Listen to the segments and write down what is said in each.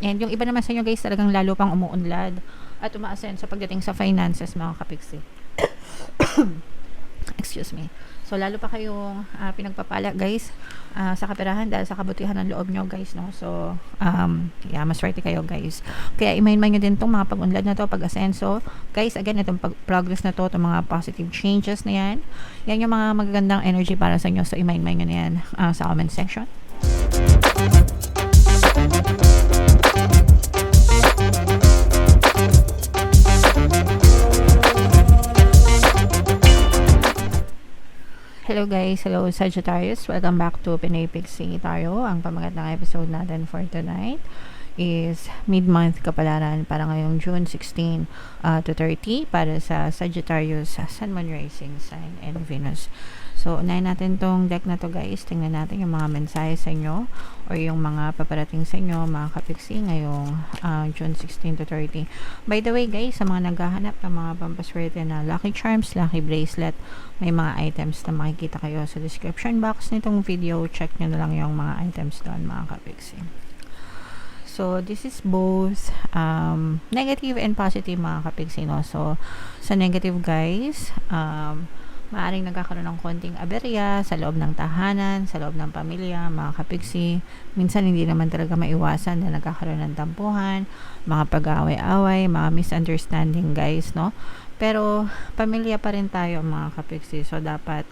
And yung iba naman sa inyo guys, talagang lalo pang umuunlad at umaasenso pagdating sa finances mga kapiksi. Excuse me. So lalo pa kayong pinagpapala guys sa kaperahan dahil sa kabutihan ng loob nyo guys, no. So yeah, maswerte kayo guys. Kaya imayin nyo din tong mga pag-unlad na to, pag-asenso guys. Again, itong progress na to, itong mga positive changes na yan, yan yung mga magagandang energy para sa inyo. So imayin nyo na yan sa comment section. Hello guys, hello Sagittarius, welcome back to Pinoy Pixie Tarot. Ang pamagat ng episode natin for tonight is mid-month kapalaran para ngayong June 16 to 30 para sa Sagittarius, Sun, Moon, Rising Sign, and Venus. So, unahin natin tong deck na to guys. Tingnan natin yung mga mensahe sa inyo or yung mga paparating sa inyo, mga kapiksi, ngayong June 16 to 30. By the way guys, sa mga naghahanap ng mga pampaswerte na lucky charms, lucky bracelet, may mga items na makikita kayo sa description box nitong video. Check nyo na lang yung mga items doon mga kapiksi. So, this is both negative and positive mga kapiksi, no? So, sa negative guys, maaring nagkakaroon ng konting aberya sa loob ng tahanan, sa loob ng pamilya, mga kapiksi. Minsan hindi naman talaga maiwasan na nagkakaroon ng tampuhan, mga pag-aaway-away, mga misunderstanding guys, no? Pero pamilya pa rin tayo mga kapiksi. So dapat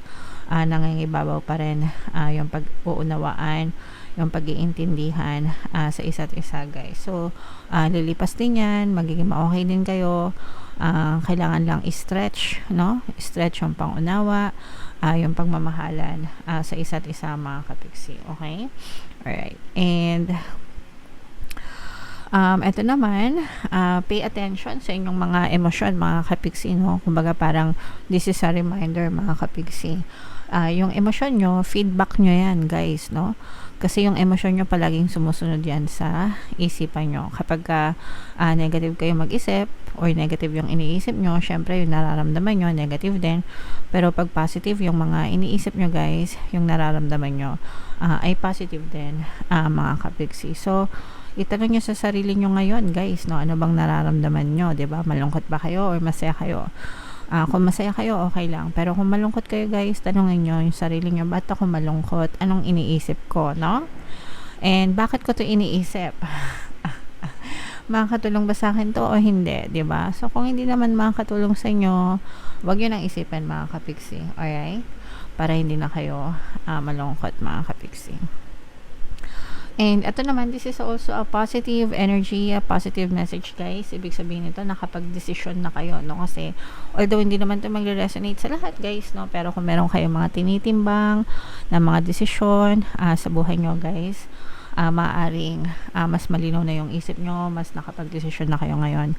nangingibabaw pa rin yung pag-uunawaan, yung pag-iintindihan sa isa't isa guys. So lilipas din yan, magiging okay din kayo. Kailangan lang i-stretch, no? I-stretch yung pangunawa, yung pagmamahalan sa isa't isa mga kapiksi. Okay? Alright. And ito naman, pay attention sa inyong mga emosyon mga kapiksi, no? Kumbaga parang this is a reminder mga kapiksi. Yung emosyon nyo, feedback nyo yan guys, no? Kasi yung emosyon nyo palaging sumusunod yan sa isipan nyo. Kapag negative kayo mag-isip or negative yung iniisip nyo, syempre yung nararamdaman nyo negative din. Pero pag positive yung mga iniisip nyo guys, yung nararamdaman nyo ay positive din mga kapiksi. So itanong nyo sa sarili nyo ngayon guys, no, ano bang nararamdaman nyo, 'di ba? Malungkot ba kayo or masaya kayo? Kung masaya kayo, okay lang. Pero kung malungkot kayo guys, tanongin nyo yung sarili nyo, ba't ako malungkot? Anong iniisip ko, no? And bakit ko to iniisip? Makakatulong ba sa akin to o hindi, 'di ba? So kung hindi naman makakatulong sa inyo, wag yun ang isipan mga kapiksi. Alright? Para hindi na kayo malungkot mga kapiksi. And ito naman, this is also a positive energy, a positive message guys. Ibig sabihin nito, nakapag-desisyon na kayo, no? Kasi although hindi naman ito magre-resonate sa lahat guys, no? Pero kung meron kayong mga tinitimbang na mga desisyon sa buhay nyo guys, maaaring mas malinaw na yung isip nyo, mas nakapag-desisyon na kayo ngayon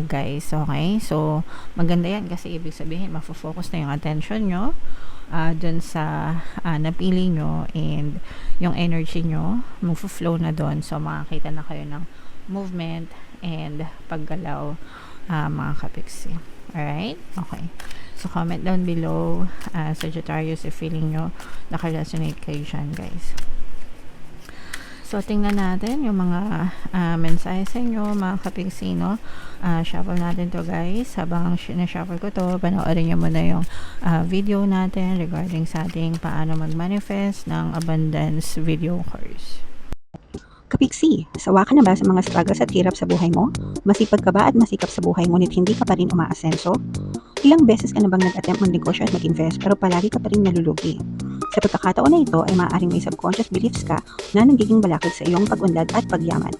guys. Okay? So maganda yan kasi ibig sabihin mafo-focus na yung attention nyo dun sa napili nyo, and yung energy nyo mag-flow na dun. So makakita na kayo ng movement and paggalaw mga kapiksi. Alright? Okay. So comment down below Sagittarius if feeling nyo naka-resonate kayo dyan guys. So, tingnan natin yung mga mensahe sa inyo, mga kapiksi, no? Shuffle natin to guys. Habang na-shuffle ko to, panoorin nyo muna yung video natin regarding sa ating paano mag-manifest ng abundance video course. Kapiksi, sawa ka na ba sa mga struggles at hirap sa buhay mo? Masipag ka ba at masikap sa buhay ngunit hindi ka pa rin umaasenso? Ilang beses ka na bang nag-attempt mag-negosyo at mag-invest pero palagi ka pa rin nalulugi? Sa pagkakataon na ito ay maaaring may subconscious beliefs ka na nagiging balakid sa iyong pag-unlad at pagyaman.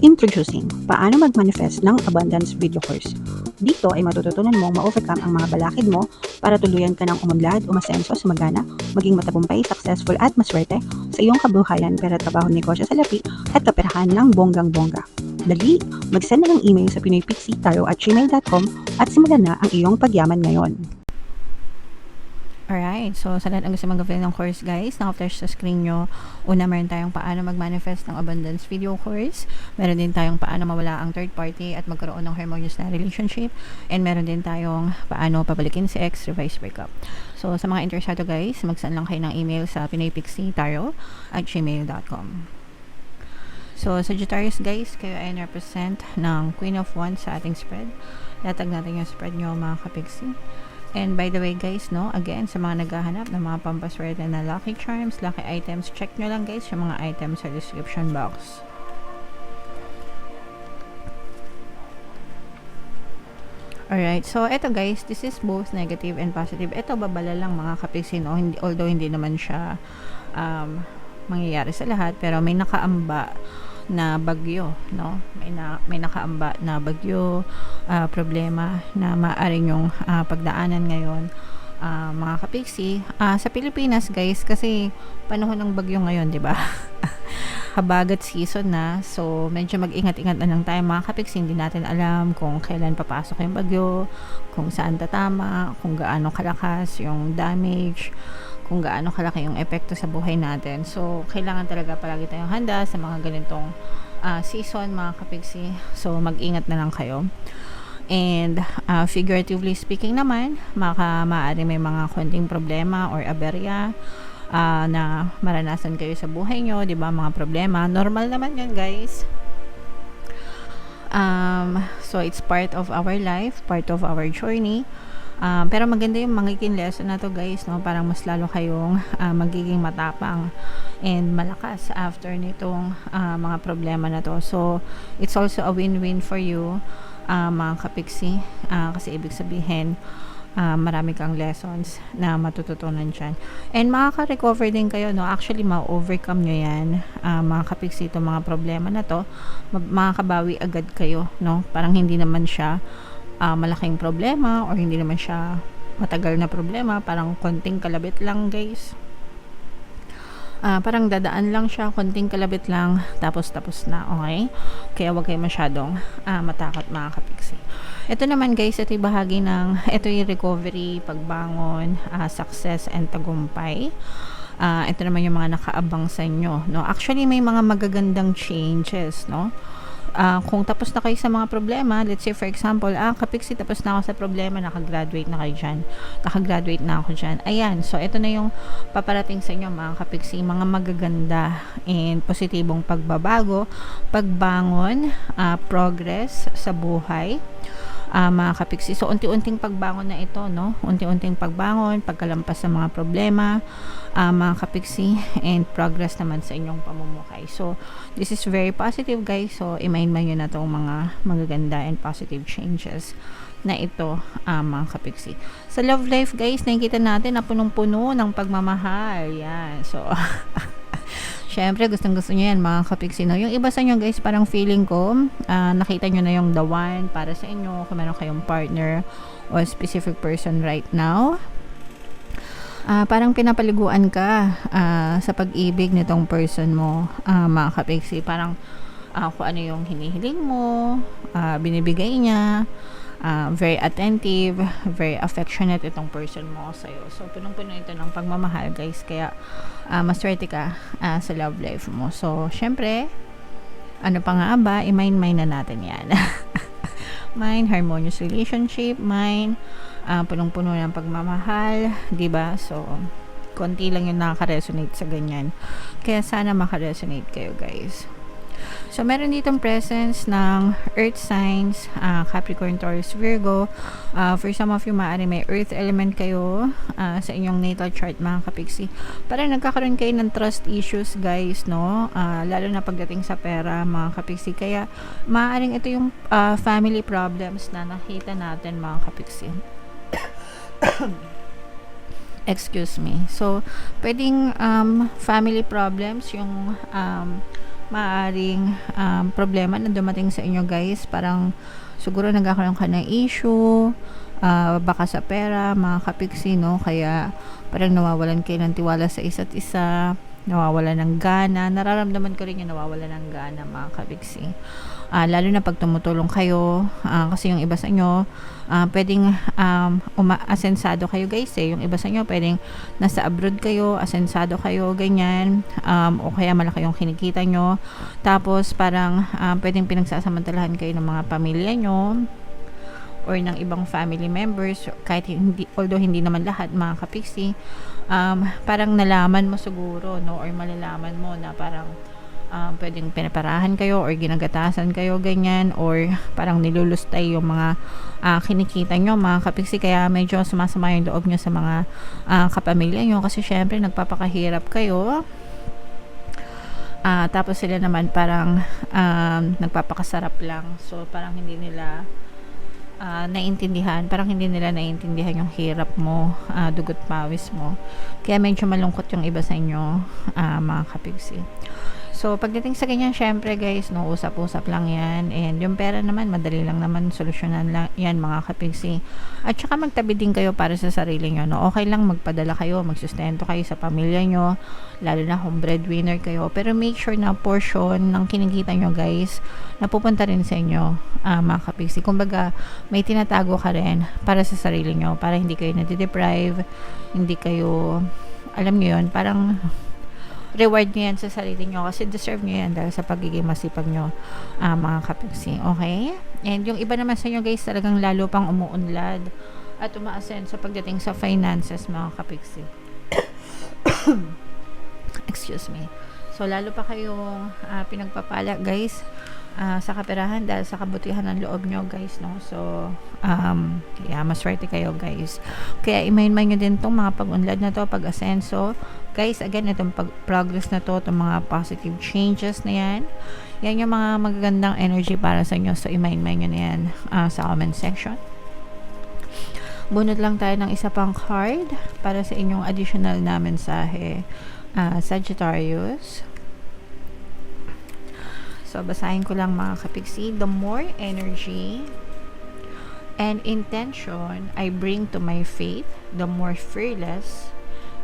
Introducing, paano mag-manifest ng abundance video course. Dito ay matututunan mong ma-overcome ang mga balakid mo para tuluyan ka ng umunlad, umasenso, sumagana, maging matagumpay, successful at maswerte sa iyong kabuhayan, pera, trabaho, negosyo, salapi at kaperahan ng bonggang-bongga. Dali, mag-send na ng email sa pinoypixie@gmail.com at simulan na ang iyong pagyaman ngayon. Alright, so sa lahat ang gusto mag-avail ng course guys, naka-flash sa screen nyo. Una, meron tayong paano mag-manifest ng abundance video course. Meron din tayong paano mawala ang third party at magkaroon ng harmonious na relationship. And meron din tayong paano pabalikin si ex, revise breakup. So sa mga interesado guys, mag-send lang kayo ng email sa pinoypixie@gmail.com. So, Sagittarius guys, kayo ay represent ng Queen of Wands sa ating spread. Latag natin yung spread nyo mga kapiksi. And by the way guys, no, again, sa mga naghahanap ng mga pampaswerte na lucky charms, lucky items, check nyo lang guys yung mga items sa description box. Alright, so eto guys, this is both negative and positive. Ito babala lang mga kapiksi, no? Although hindi naman siya mangyayari sa lahat, pero may nakaamba na bagyo, no? May nakaamba na bagyo, problema na maaaring yung pagdaanan ngayon, mga kapiksi. Sa Pilipinas guys, kasi panahon ng bagyo ngayon, di ba? Habagat season na, so medyo mag-ingat-ingat na lang tayo mga kapiksi. Hindi natin alam kung kailan papasok yung bagyo, kung saan tatama, kung gaano kalakas yung damage, kung gaano kalaki yung epekto sa buhay natin. So kailangan talaga palagi tayong handa sa mga ganitong season mga kapiksi. So mag-ingat na lang kayo. And figuratively speaking naman, maaari may mga konting problema or aberya na maranasan kayo sa buhay nyo, di ba? Mga problema. Normal naman yun, guys. So, it's part of our life, part of our journey. Pero maganda yung magiging lesson na to, guys, no? Parang mas lalo kayong magiging matapang and malakas after nitong mga problema na to. So, it's also a win-win for you, mga kapiksi. Kasi ibig sabihin, marami kang lessons na matututunan dyan. And makaka-recover din kayo, no? Actually, ma-overcome nyo yan, mga kapiksi, itong mga problema na to. Makakabawi agad kayo, no? Parang hindi naman siya malaking problema or hindi naman siya matagal na problema. Parang konting kalabit lang, guys. Parang dadaan lang siya, konting kalabit lang, tapos na, okay? Kaya wag kayo masyadong matakot mga kapiksi. Ito naman guys, ito yung bahagi ng, ito yung recovery, pagbangon, success and tagumpay. Ito naman yung mga nakaabang sa inyo, no? Actually, may mga magagandang changes, no? Kung tapos na kayo sa mga problema, let's say for example, kapiksi, tapos na ako sa problema, nakagraduate na kayo dyan, nakagraduate na ako dyan, ayan, so ito na yung paparating sa inyo mga kapiksi, mga magaganda and positibong pagbabago, pagbangon, progress sa buhay, mga kapiksi. So unti-unting pagbangon na ito, no? Unti-unting pagbangon, pagkalampas sa mga problema, mga kapiksi, and progress naman sa inyong pamumuhay. So this is very positive guys. So i-mind nyo na itong mga magaganda and positive changes na ito, mga kapiksi. Sa love life guys, nakikita natin na punong-puno ng pagmamahal. Yan. So syempre, gustong-gusto nyo yan, mga kapiksi, no? Yung iba sa inyo, guys, parang feeling ko, nakita nyo na yung the one para sa inyo, kung meron kayong partner o specific person right now. Parang pinapaliguan ka sa pag-ibig nitong person mo, mga kapiksi. Parang kung ano yung hinihiling mo, binibigay niya, very attentive, very affectionate itong person mo sa'yo. So, punong-puno ito ng pagmamahal, guys. Kaya, maswerte ka sa love life mo. So, syempre, ano pa nga ba? I-mind na natin yan. Mind, harmonious relationship, mind, punong-puno ng pagmamahal, diba? So, konti lang yung nakaka-resonate sa ganyan. Kaya sana maka-resonate kayo, guys. So, meron ditong presence ng earth signs, Capricorn, Taurus, Virgo. For some of you, maaari may earth element kayo sa inyong natal chart, mga kapiksi. Parang nagkakaroon kayo ng trust issues, guys, no? Lalo na pagdating sa pera, mga kapiksi. Kaya, maaaring ito yung family problems na nakita natin, mga kapiksi. Excuse me. So, pwedeng family problems yung maaaring problema na dumating sa inyo, guys. Parang siguro nagkakaroon ka ng issue, baka sa pera, mga kapiksi, no? Kaya parang nawawalan kayo ng tiwala sa isa't isa, nawawalan ng gana. Nararamdaman ko rin yung nawawalan ng gana, mga kapiksi. Lalo na pag tumutulong kayo, kasi yung iba sa inyo, pwedeng asensado kayo, guys, eh. Yung iba sa inyo, pwedeng nasa abroad kayo, asensado kayo, ganyan, o kaya malaki yung kinikita nyo. Tapos, parang pwedeng pinagsasamantalahan kayo ng mga pamilya nyo or ng ibang family members, kahit hindi, although hindi naman lahat, mga kapiksi. Parang nalaman mo siguro, no, or malalaman mo na parang pwedeng pinaparahan kayo or ginagatasan kayo ganyan, or parang nilulustay yung mga kinikita nyo mga kapiksi, kaya medyo sumasama yung loob nyo sa mga kapamilya nyo kasi syempre nagpapakahirap kayo. Tapos sila naman parang nagpapakasarap lang, so parang hindi nila parang hindi nila naiintindihan yung hirap mo, dugot pawis mo, kaya medyo malungkot yung iba sa inyo mga kapiksi. So, pagdating sa ganyan, syempre guys, no, usap-usap lang yan. And yung pera naman, madali lang naman solusyonan lang yan mga kapiksi. At saka magtabi din kayo para sa sarili nyo, no. Okay lang magpadala kayo, magsustento kayo sa pamilya nyo, lalo na kung breadwinner kayo. Pero make sure na portion ng kinikita nyo guys, napupunta rin sa inyo mga kapiksi. Kumbaga, may tinatago ka rin para sa sarili nyo, para hindi kayo nade-deprive, hindi kayo, alam nyo yun, parang reward nyo yan sa sarili nyo kasi deserve nyo yan dahil sa pagiging masipag nyo mga kapiksi, okay? And yung iba naman sa inyo guys, talagang lalo pang umuunlad at umaasen sa pagdating sa finances mga kapiksi. Excuse me. So lalo pa kayong pinagpapala guys sa kaperahan dahil sa kabutihan ng loob nyo guys, no. So maswerte kayo guys, kaya imayin-mayin nyo din tong mga pag-unlad na to, pag-asenso guys. Again, itong progress na to, itong mga positive changes na yan yung mga magagandang energy para sa inyo. So imayin-mayin nyo na yan sa comment section. Bunot lang tayo ng isa pang card para sa inyong additional na mensahe, Sagittarius. So, basahin ko lang mga kapiksi. The more energy and intention I bring to my faith, the more fearless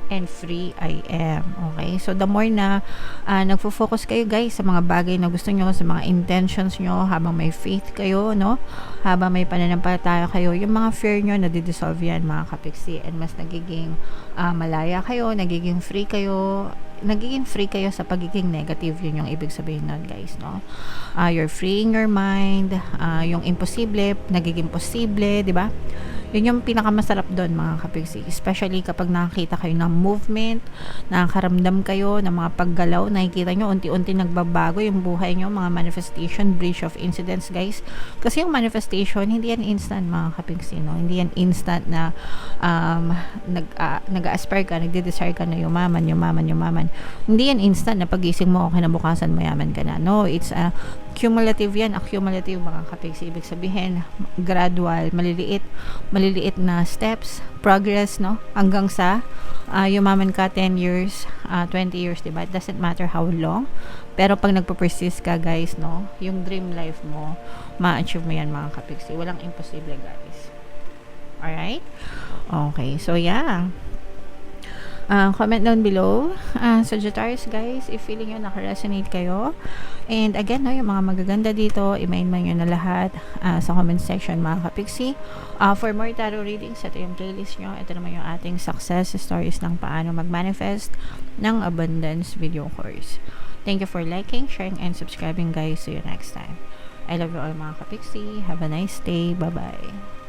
and free I am. Okay? So, the more na nagfo-focus kayo guys sa mga bagay na gusto nyo, sa mga intentions nyo, habang may faith kayo, no? Habang may pananampalataya kayo, yung mga fear nyo, nadidissolve yan mga kapiksi. And mas nagiging malaya kayo, nagiging free kayo sa pagiging negative. Yun yung ibig sabihin nun guys, no? You're freeing your mind, yung imposible nagiging posible, di ba? Yun yung pinakamasarap doon mga kapiksi, especially kapag nakakita kayo ng movement, nakakaramdam kayo ng mga paggalaw, nakikita nyo unti-unti nagbabago yung buhay nyo, mga manifestation, bridge of incidents guys. Kasi yung manifestation, hindi yan instant mga kapiksi, no? Hindi yan instant na nag-aspire ka, nagde-desire ka na yumaman. Hindi yan instant na pagising mo, kinabukasan mayaman ka na. No, it's cumulative yan, accumulative mga kapiksi. Ibig sabihin, gradual, maliliit na steps, progress, no? Hanggang sa yumaman ka 10 years, 20 years, diba? It doesn't matter how long. Pero pag nagpo-persist ka guys, no? Yung dream life mo, ma-achieve mo yan mga kapiksi. Walang imposible guys. Alright? Okay, so yeah. Comment down below, Sagittarius guys, if feeling nyo naka-resonate kayo. And again, no, yung mga magaganda dito, i-main-main nyo na lahat sa comment section mga kapiksi. For more tarot readings, ito yung playlist nyo. Ito naman yung ating success stories ng paano mag-manifest ng abundance video course. Thank you for liking, sharing, and subscribing guys. See you next time. I love you all mga kapiksi. Have a nice day. Bye-bye.